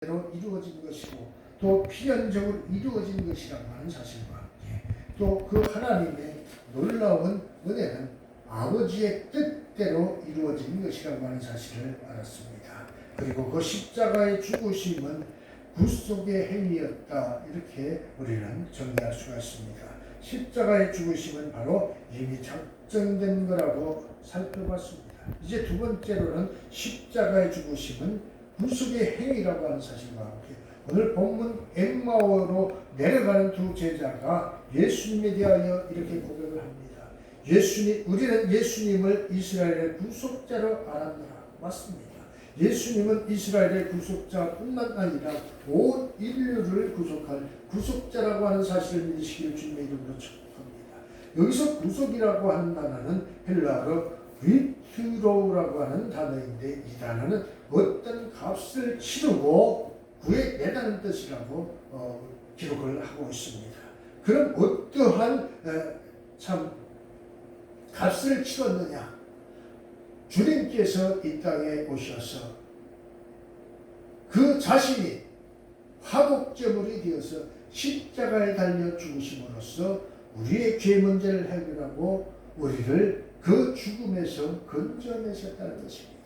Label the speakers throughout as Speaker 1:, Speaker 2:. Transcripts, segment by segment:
Speaker 1: 대로 이루어진 것이고 또 필연적으로 이루어진 것이라고 하는 사실과 함께 또 그 하나님의 놀라운 은혜는 아버지의 뜻대로 이루어진 것이라고 하는 사실을 알았습니다. 그리고 그 십자가의 죽으심은 구속의 행위였다, 이렇게 우리는 정리할 수가 있습니다. 십자가의 죽으심은 바로 이미 작정된 거라고 살펴봤습니다. 이제 두 번째로는 십자가의 죽으심은 구속의 행위라고 하는 사실과 함께 오늘 본문 엠마오로 내려가는 두 제자가 예수님에 대하여 이렇게 고백을 합니다. 우리는 예수님을 이스라엘의 구속자로 알았노라. 맞습니다. 예수님은 이스라엘의 구속자뿐만 아니라 온 인류를 구속할 구속자라고 하는 사실을 믿으시기를 주님의 이름으로 축복합니다. 여기서 구속이라고 하는 단어는 헬라어로 위트로우라고 하는 단어인데, 이 단어는 어떤 값을 치르고 구해내다는 뜻이라고 기록을 하고 있습니다. 그럼 어떠한 값을 치렀느냐? 주님께서 이 땅에 오셔서 그 자신이 화목제물이 되어서 십자가에 달려 죽으심으로써 우리의 죄 문제를 해결하고 우리를 그 죽음에서 건져내셨다는 것입니다.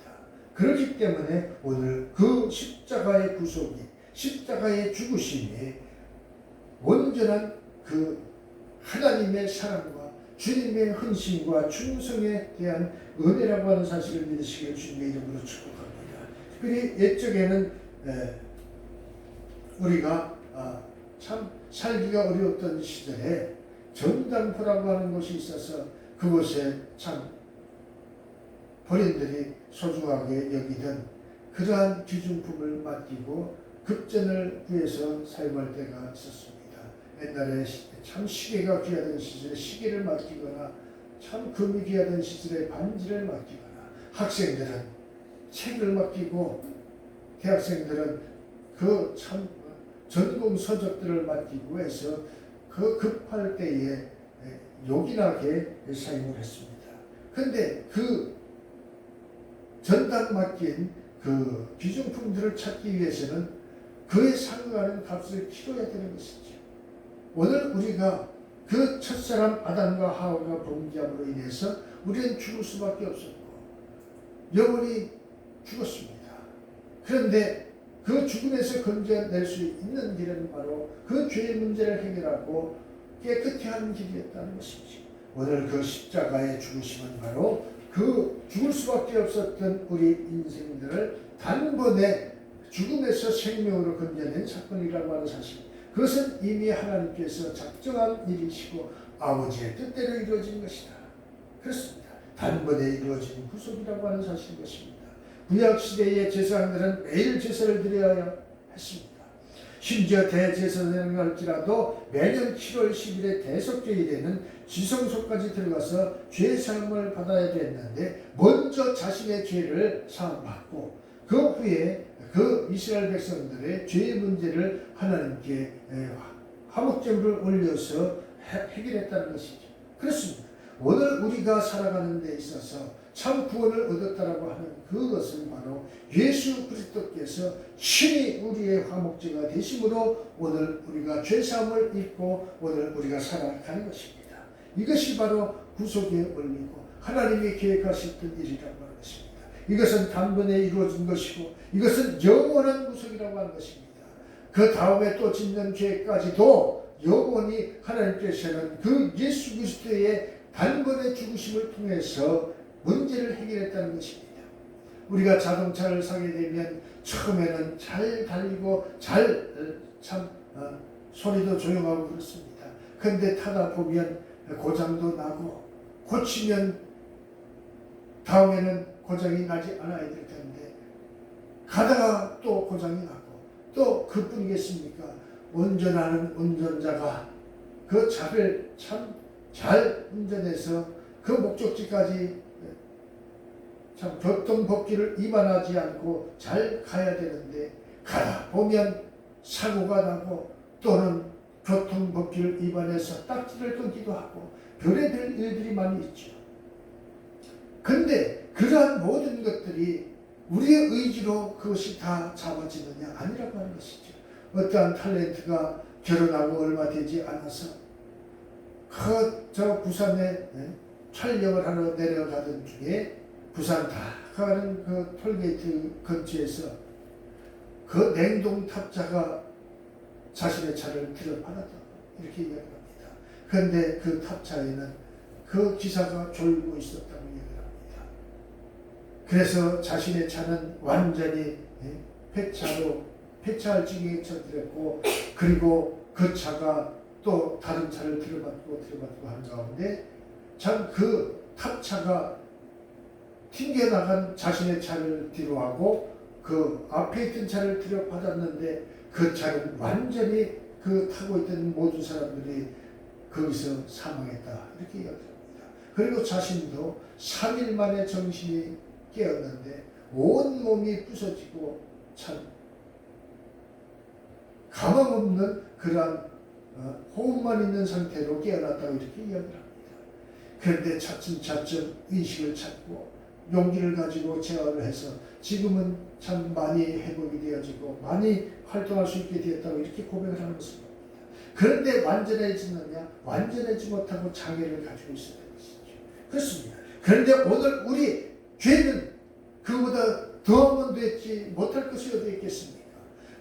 Speaker 1: 그렇기 때문에 오늘 그 십자가의 구속이, 십자가의 죽으심이 온전한 그 하나님의 사랑과 주님의 헌신과 충성에 대한 은혜라고 하는 사실을 믿으시기를 주님의 이름으로 축복합니다. 특별히 옛적에는 우리가 참 살기가 어려웠던 시절에 전당포라고 하는 곳이 있어서 그곳에 참 본인들이 소중하게 여기던 그러한 귀중품을 맡기고 급전을 위해서 사용할 때가 있었습니다. 옛날에 참 시계가 귀하던 시절에 시계를 맡기거나 참 금이 귀하던 시절에 반지를 맡기거나, 학생들은 책을 맡기고 대학생들은 그 참 전공 서적들을 맡기고 해서 그 급할 때에 요긴하게 사용을 했습니다. 그런데 그 전당 맡긴 그 귀중품들을 찾기 위해서는 그에 상응하는 값을 치러야 되는 것이죠. 오늘 우리가 그 첫사람 아담과 하와가 범죄함으로 인해서 우리는 죽을 수밖에 없었고 영원히 죽었습니다. 그런데 그 죽음에서 건져낼 수 있는 길은 바로 그 죄의 문제를 해결하고 깨끗게 하는 길이었다는 것이죠. 오늘 그 십자가의 죽으심은 바로 그 죽을 수밖에 없었던 우리 인생들을 단번에 죽음에서 생명으로 건져낸 사건이라고 하는 사실, 그것은 이미 하나님께서 작정한 일이시고 아버지의 뜻대로 이루어진 것이다. 그렇습니다. 단번에 이루어진 구속이라고 하는 사실인 것입니다. 구약시대의 제사장들은 매일 제사를 드려야 했습니다. 심지어 대제사장을 할지라도 매년 7월 10일에 대속죄일에는 지성소까지 들어가서 죄사함을 받아야 됐는데 먼저 자신의 죄를 사함받고 그 후에 그 이스라엘 백성들의 죄의 문제를 하나님께 화목제물을 올려서 해결했다는 것이죠. 그렇습니다. 오늘 우리가 살아가는 데 있어서 참 구원을 얻었다라고 하는 그것은 바로 예수 그리스도께서 친히 우리의 화목제가 되심으로 오늘 우리가 죄사함을 입고 오늘 우리가 살아가는 것입니다. 이것이 바로 구속의 원리고 하나님이 계획하셨던 일이라고 하는 것입니다. 이것은 단번에 이루어진 것이고 이것은 영원한 구속이라고 하는 것입니다. 그 다음에 또 짓는 죄까지도 영원히 하나님께서는 그 예수 그리스도의 단번에 죽으심을 통해서 문제를 해결했다는 것입니다. 우리가 자동차를 사게 되면 처음에는 잘 달리고 소리도 조용하고 그렇습니다. 그런데 타다 보면 고장도 나고 고치면 다음에는 고장이 나지 않아야 될 텐데 가다가 또 고장이 나고 또 그뿐이겠습니까? 운전하는 운전자가 그 차를 참 잘 운전해서 그 목적지까지 참 교통법규를 위반하지 않고 잘 가야 되는데 가다 보면 사고가 나고 또는 교통법규를 위반해서 딱지를 끊기도 하고 별의별 일들이 많이 있죠. 그런데 그러한 모든 것들이 우리의 의지로 그것이 다 잡아지느냐? 아니라고 하는 것이죠. 어떠한 탤런트가 결혼하고 얼마 되지 않아서 저 부산에 촬영을 하러 내려가던 중에 부산 다 가는 그 톨게이트 근처에서 그 냉동 탑차가 자신의 차를 들여받았다 이렇게 이야기합니다. 그런데 그 탑차에는 그 기사가 졸고 있었다고 이야기합니다. 그래서 자신의 차는 완전히 폐차할 지경에 처들었고, 그리고 그 차가 또 다른 차를 들여받고 하는 가운데 참 그 탑차가 튕겨나간 자신의 차를 뒤로하고 그 앞에 있던 차를 들여받았는데 그 차는 완전히 그 타고 있던 모든 사람들이 거기서 사망했다 이렇게 이야기합니다. 그리고 자신도 3일 만에 정신이 깨었는데 온몸이 부서지고 참 가망 없는 그러한 호흡만 있는 상태로 깨어났다고 이렇게 이야기합니다. 그런데 차츰차츰 의식을 찾고 용기를 가지고 재활을 해서 지금은 참 많이 회복이 되어지고 많이 활동할 수 있게 되었다고 이렇게 고백을 하는 것입니다. 그런데 완전해지느냐? 완전하지 못하고 장애를 가지고 있었던 것이죠. 그렇습니다. 그런데 오늘 우리 죄는 그보다 더하면 됐지 못할 것이 어디 있겠습니까?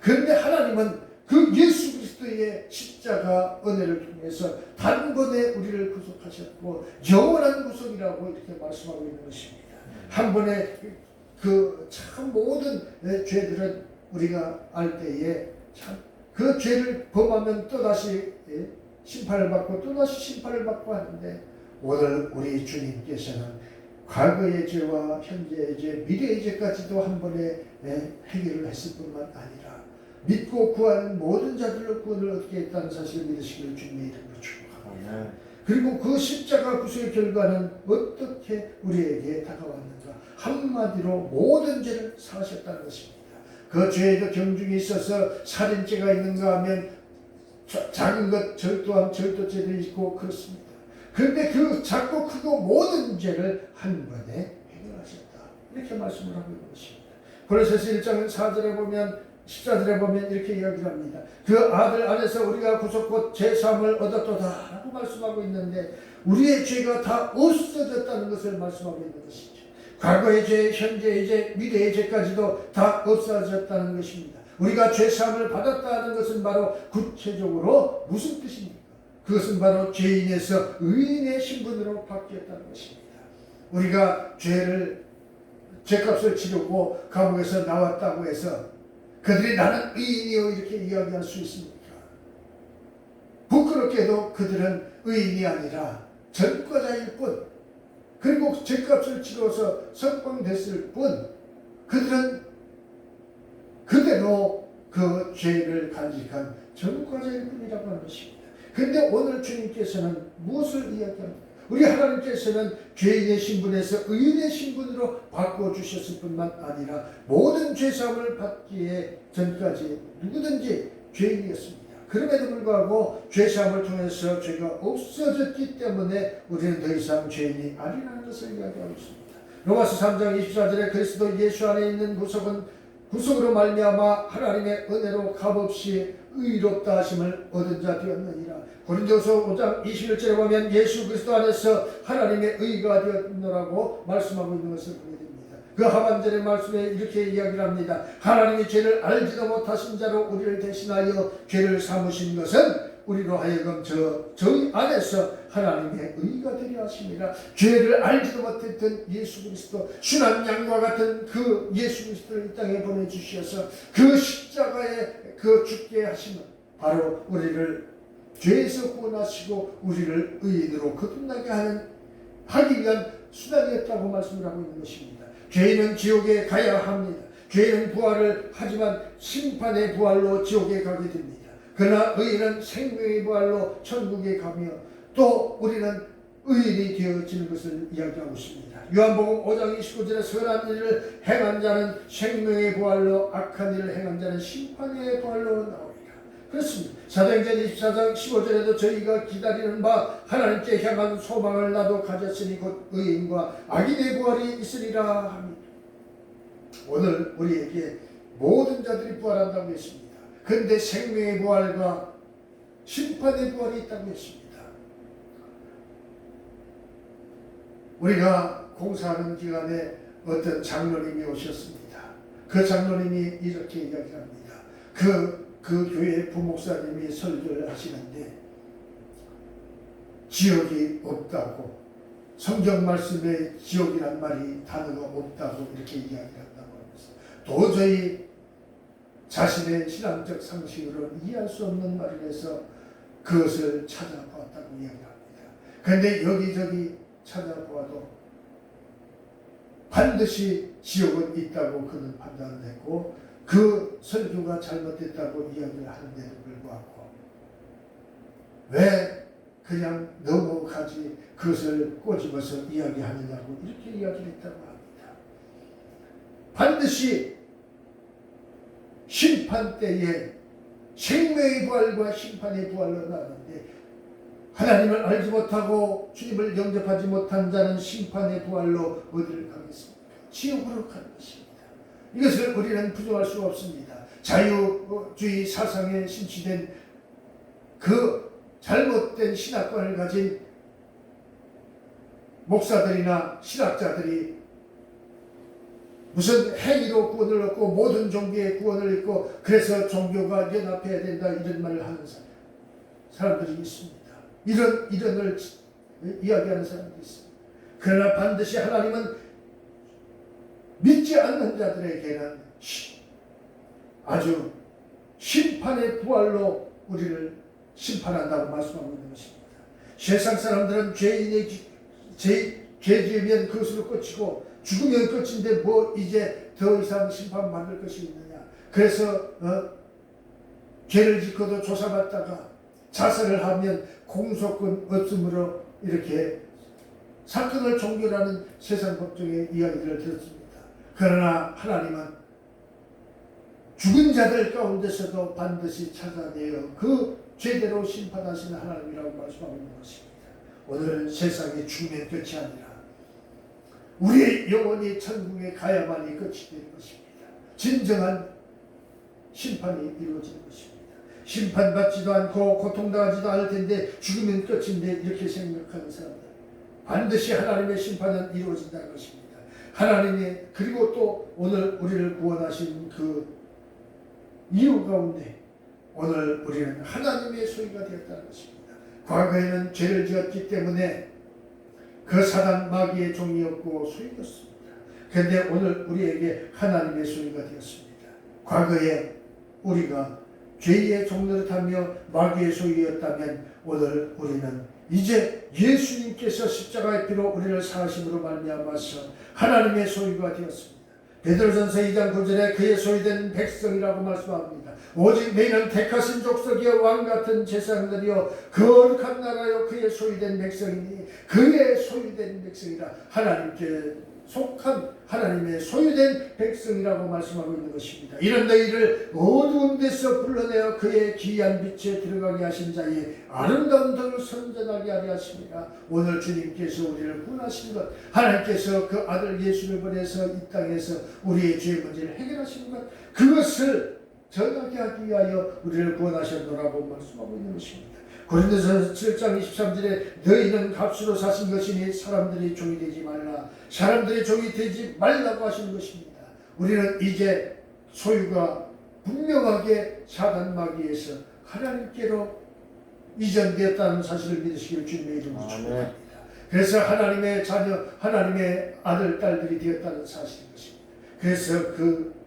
Speaker 1: 그런데 하나님은 그 예수 그리스도의 십자가 은혜를 통해서 단번에 우리를 구속하셨고 영원한 구속이라고 이렇게 말씀하고 있는 것입니다. 한 번에 그 참 모든 죄들은 우리가 알 때에 참 그 죄를 범하면 또다시 심판을 받고 또다시 심판을 받고 하는데, 오늘 우리 주님께서는 과거의 죄와 현재의 죄, 미래의 죄까지도 한 번에 해결을 했을 뿐만 아니라 믿고 구하는 모든 자들로 구원을 얻게 했다는 사실을 믿으시기를 주님의 이름으로 축복합니다. 그리고 그 십자가 구속의 결과는 어떻게 우리에게 다가왔는가? 한마디로 모든 죄를 사하셨다는 것입니다. 그 죄에도 경중이 있어서 살인죄가 있는가 하면 작은 것 절도함, 절도죄도 있고 그렇습니다. 그런데 그 작고 크고 모든 죄를 한 번에 해결하셨다 이렇게 말씀을 하고 있는 것입니다. 고린도서 1장 4절에 보면 14절에 보면 이렇게 이야기를 합니다. 그 아들 안에서 우리가 구속 곧 죄사함을 얻었도다 라고 말씀하고 있는데, 우리의 죄가 다 없어졌다는 것을 말씀하고 있는 것이죠. 과거의 죄, 현재의 죄, 미래의 죄까지도 다 없어졌다는 것입니다. 우리가 죄사함을 받았다는 것은 바로 구체적으로 무슨 뜻입니까? 그것은 바로 죄인에서 의인의 신분으로 바뀌었다는 것입니다. 우리가 죄값을 치르고 감옥에서 나왔다고 해서 그들이 나는 의인이요 이렇게 이야기할 수 있습니까? 부끄럽게도 그들은 의인이 아니라 전과자일 뿐, 그리고 죄값을 치러서 석방됐을 뿐, 그들은 그대로 그 죄를 간직한 전과자일 뿐이라고 하는 것입니다. 그런데 오늘 주님께서는 무엇을 이야기합니까? 우리 하나님께서는 죄인의 신분에서 의인의 신분으로 바꿔주셨을 뿐만 아니라 모든 죄사함을 받기에 전까지 누구든지 죄인이었습니다. 그럼에도 불구하고 죄사함을 통해서 죄가 없어졌기 때문에 우리는 더 이상 죄인이 아니라는 것을 이야기하고 있습니다. 로마서 3장 24절에 그리스도 예수 안에 있는 구속으로 말미암아 하나님의 은혜로 값없이 의롭다 하심을 얻은 자 되었느니라. 고린도서 5장 21절에 보면 예수 그리스도 안에서 하나님의 의가 되었노라고 말씀하고 있는 것을 보게 됩니다. 그 하반절의 말씀에 이렇게 이야기를 합니다. 하나님이 죄를 알지도 못하신 자로 우리를 대신하여 죄를 삼으신 것은 우리로 하여금 저희 안에서 하나님의 의가 되려 하심이라. 죄를 알지도 못했던 예수 그리스도, 순한 양과 같은 그 예수 그리스도를 이 땅에 보내주셔서 그 십자가에 그 죽게 하심은 바로 우리를 죄에서 구원하시고 우리를 의인으로 거듭나게 하기 위한 수단이었다고 말씀을 하고 있는 것입니다. 죄인은 지옥에 가야 합니다. 죄인은 부활을 하지만 심판의 부활로 지옥에 가게 됩니다. 그러나 의인은 생명의 부활로 천국에 가며 또 우리는 의인이 되어지는 것을 이야기하고 있습니다. 요한복음 5장 29절에 선한 일을 행한 자는 생명의 부활로, 악한 일을 행한 자는 심판의 부활로 나옵니다. 그렇습니다. 사도행전 24장 15절에도 저희가 기다리는 바 하나님께 향한 소망을 나도 가졌으니 곧 의인과 악인의 부활이 있으리라 합니다. 오늘 우리에게 모든 자들이 부활한다고 했습니다. 그런데 생명의 부활과 심판의 부활이 있다고 했습니다. 우리가 공사하는 기간에 어떤 장로님이 오셨습니다. 그 장로님이 이렇게 이야기합니다. 그 교회 부목사님이 설교를 하시는데 지옥이 없다고, 성경 말씀에 지옥이란 말이 단어가 없다고 이렇게 이야기를 한다고 합니다. 도저히 자신의 신앙적 상식으로 이해할 수 없는 말을 해서 그것을 찾아보았다고 이야기합니다. 그런데 여기저기 찾아보아도 반드시 지옥은 있다고 그는 판단을 했고, 그 설교가 잘못됐다고 이야기를 하는데도 불구하고 왜 그냥 넘어가지 그것을 꼬집어서 이야기하느냐고 이렇게 이야기를 했다고 합니다. 반드시 심판 때에 생명의 부활과 심판의 부활로 나는데, 하나님을 알지 못하고 주님을 영접하지 못한 자는 심판의 부활로 어디를 가겠습니까? 지옥으로 가는 것입니다. 이것을 우리는 부정할 수가 없습니다. 자유주의 사상에 심취된 그 잘못된 신학관을 가진 목사들이나 신학자들이 무슨 행위로 구원을 얻고 모든 종교의 구원을 얻고 그래서 종교가 연합해야 된다 이런 말을 하는 사람들이 있습니다. 이런을 이야기하는 사람들이 있습니다. 그러나 반드시 하나님은 믿지 않는 자들에게는 아주 심판의 부활로 우리를 심판한다고 말씀하고 있는 것입니다. 세상 사람들은 죄 지으면 그것으로 끝이고 죽으면 끝인데 뭐 이제 더 이상 심판받을 것이 있느냐. 그래서 죄를 짓고도 조사받다가 자살을 하면 공소권 없음으로 이렇게 사건을 종결하는 세상 법정의 이야기를 들었습니다. 그러나 하나님은 죽은 자들 가운데서도 반드시 찾아내어 그 죄대로 심판하시는 하나님이라고 말씀하고 있는 것입니다. 오늘 세상에 죽으면 끝이 아니라 우리의 영혼이 천국에 가야만이 끝이 되는 것입니다. 진정한 심판이 이루어지는 것입니다. 심판받지도 않고 고통당하지도 않을 텐데 죽으면 끝인데 이렇게 생각하는 사람들, 반드시 하나님의 심판은 이루어진다는 것입니다. 하나님이 그리고 또 오늘 우리를 구원하신 그 이유 가운데 오늘 우리는 하나님의 소유가 되었다는 것입니다. 과거에는 죄를 지었기 때문에 그 사단 마귀의 종이었고 소유였습니다. 그런데 오늘 우리에게 하나님의 소유가 되었습니다. 과거에 우리가 죄의 종노릇하며 마귀의 소유였다면 오늘 우리는 이제 예수님께서 십자가의 피로 우리를 사하심으로 말미암아서 하나님의 소유가 되었습니다. 베드로전서 2장 9절에 그의 소유된 백성이라고 말씀합니다. 오직 너희는 택하신 족속이여 왕같은 제사장들이여 거룩한 나라여 그의 소유된 백성이니 그의 소유된 백성이라. 하나님께 속한 하나님의 소유된 백성이라고 말씀하고 있는 것입니다. 이런 너희를 어두운 데서 불러내어 그의 귀한 빛에 들어가게 하신 자의 아름다운 덕을 선전하게 하려 하십니다. 오늘 주님께서 우리를 구원하신 것, 하나님께서 그 아들 예수를 보내서 이 땅에서 우리의 죄 문제를 해결하신 것, 그것을 전하게 하기 위하여 우리를 구원하셨노라고 말씀하고 있는 것입니다. 고린도전서 7장 23절에 너희는 값으로 사신 것이니 사람들이 종이 되지 말라. 사람들이 종이 되지 말라고 하시는 것입니다. 우리는 이제 소유가 분명하게 사단 마귀에서 하나님께로 이전되었다는 사실을 믿으시기를 주님의 이름으로 축복합니다. 그래서 하나님의 자녀, 하나님의 아들, 딸들이 되었다는 사실인 것입니다. 그래서 그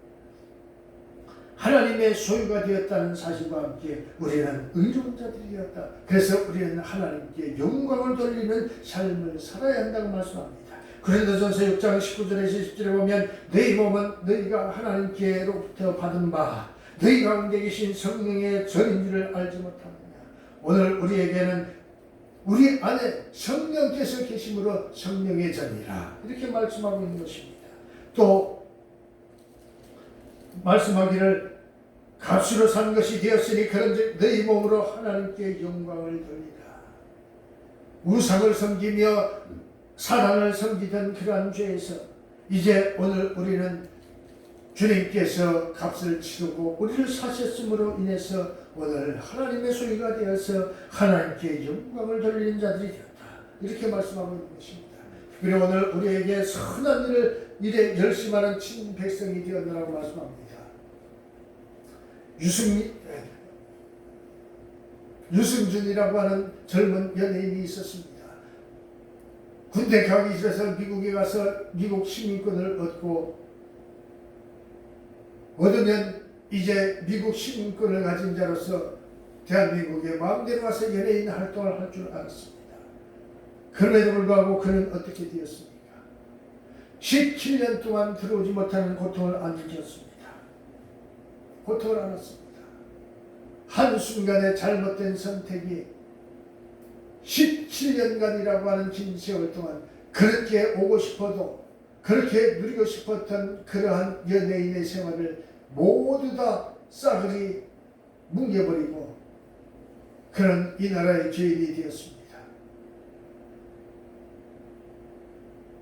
Speaker 1: 하나님의 소유가 되었다는 사실과 함께 우리는 의로운 자들이 되었다. 그래서 우리는 하나님께 영광을 돌리는 삶을 살아야 한다고 말씀합니다. 고린도전서 6장 19절에서 20절에 보면 너희 몸은 너희가 하나님께로부터 받은 바 너희 가운데 계신 성령의 전인 줄을 알지 못하느냐. 오늘 우리에게는 우리 안에 성령께서 계심으로 성령의 전이라 이렇게 말씀하고 있는 것입니다. 또 말씀하기를 값으로 산 것이 되었으니 그런즉 너희 몸으로 하나님께 영광을 돌리라. 우상을 섬기며 사단을 섬기던 그러한 죄에서 이제 오늘 우리는 주님께서 값을 치르고 우리를 사셨음으로 인해서 오늘 하나님의 소유가 되어서 하나님께 영광을 돌리는 자들이 되었다. 이렇게 말씀하고 있는 것입니다. 그리고 오늘 우리에게 선한 일에 열심하는 친 백성이 되었느라고 말씀합니다. 유승준이라고 하는 젊은 연예인이 있었습니다. 군대 가기 전에 미국에 가서 미국 시민권을 얻으면 이제 미국 시민권을 가진 자로서 대한민국에 마음대로 가서 연예인 활동을 할 줄 알았습니다. 그럼에도 불구하고 그는 어떻게 되었습니까? 17년 동안 들어오지 못하는 고통을 안겼습니다. 고통을 안았습니다. 한순간의 잘못된 선택이 17년간이라고 하는 긴 세월 동안 그렇게 오고 싶어도 그렇게 누리고 싶었던 그러한 연예인의 생활을 모두 다 싸그리 뭉개버리고 그런 이 나라의 죄인이 되었습니다.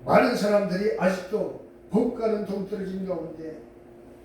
Speaker 1: 많은 사람들이 아직도 법과는 동떨어진 가운데